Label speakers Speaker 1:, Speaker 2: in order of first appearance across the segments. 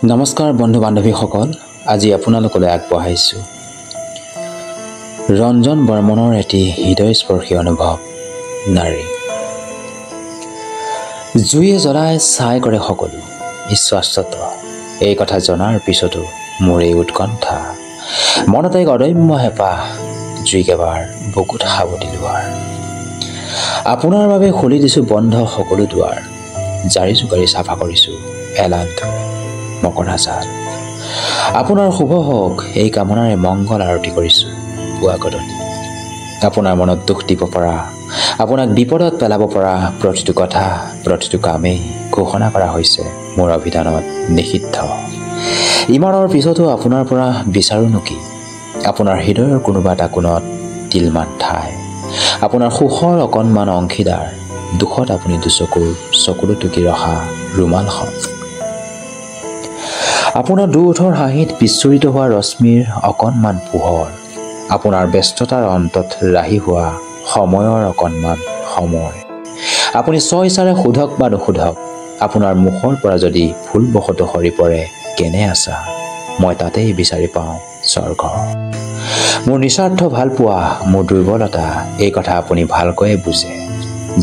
Speaker 1: নমস্কাৰ বন্ধু বান্ধৱীসকল, আজি আপোনালোকলৈ আগবঢ়াইছোঁ ৰঞ্জন বৰ্মনৰ এটি হৃদয়স্পৰ্শী অনুভৱ। নাৰী জুয়ে জ্বলাই ছাই কৰে সকলো নিঃস্বাৰ্থত। এই কথা জনাৰ পিছতো মোৰ এই উৎকণ্ঠা, মনত এক অদম্য হেঁপাহ, জুইক এবাৰ বুকুত সাৱটি লোৱাৰ। আপোনাৰ বাবে খুলি দিছোঁ বন্ধ সকলো দুৱাৰ, জাৰি জোকাৰি চাফা কৰিছোঁ এলাল মকৰা জাল। আপোনাৰ শুভ হওক এই কামনাৰে মংগল আৰতি কৰিছোঁ পুৱা গধূলি। আপোনাৰ মনত দুখ দিব পৰা, আপোনাক বিপদত পেলাব পৰা প্ৰতিটো কথা, প্ৰতিটো কামেই ঘোষণা কৰা হৈছে মোৰ অভিধানত নিষিদ্ধ। ইমানৰ পিছতো আপোনাৰ পৰা বিচাৰোঁনো কি? আপোনাৰ হৃদয়ৰ কোনোবা এটা কোণত তিলমান ঠাই, আপোনাৰ সুখৰ অকণমান অংশীদাৰ, দুখত আপুনি চকুলো টুকি ৰখা ৰুমালখন, আপোনাৰ দুওঠৰ হাঁহিত বিস্ফোৰিত হোৱা ৰশ্মিৰ অকণমান পোহৰ, আপোনাৰ ব্যস্ততাৰ অন্তত ৰাহি হোৱা সময়ৰ অকণমান সময়। আপুনি ছয়চাৰে সোধক বা নুসুধক, আপোনাৰ মুখৰ পৰা যদি ভুলবশতঃ সৰি পৰে কেনে আছা, মই তাতেই বিচাৰি পাওঁ স্বৰ্গ। মোৰ নিস্বাৰ্থ ভালপোৱা, মোৰ দুৰ্বলতা, এই কথা আপুনি ভালকৈয়ে বুজে,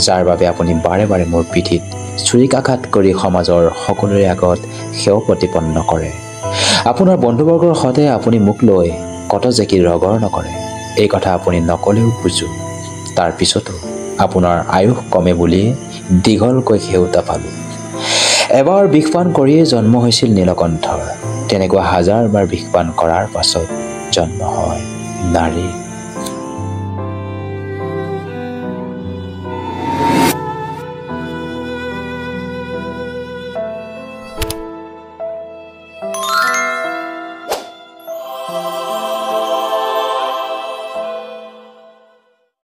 Speaker 1: যাৰ বাবে আপুনি বাৰে বাৰে মোৰ পিঠিত ছুৰিকাঘাত কৰি সমাজৰ সকলোৰে আগত সেৱ প্ৰতিপন্ন কৰে। আপোনাৰ বন্ধুবৰ্গৰ সতে আপুনি মোক লৈ কত যে কি ৰগৰ নকৰে, এই কথা আপুনি নকলেও বুজো। তাৰ পিছতো আপোনাৰ আয়ুস কমে বুলিয়ে দীঘলকৈ সেউতা পালোঁ। এবাৰ বিষপান কৰিয়েই জন্ম হৈছিল নীলকণ্ঠৰ, তেনেকুৱা হাজাৰবাৰ বিষপান কৰাৰ পাছত জন্ম হয় নাৰী।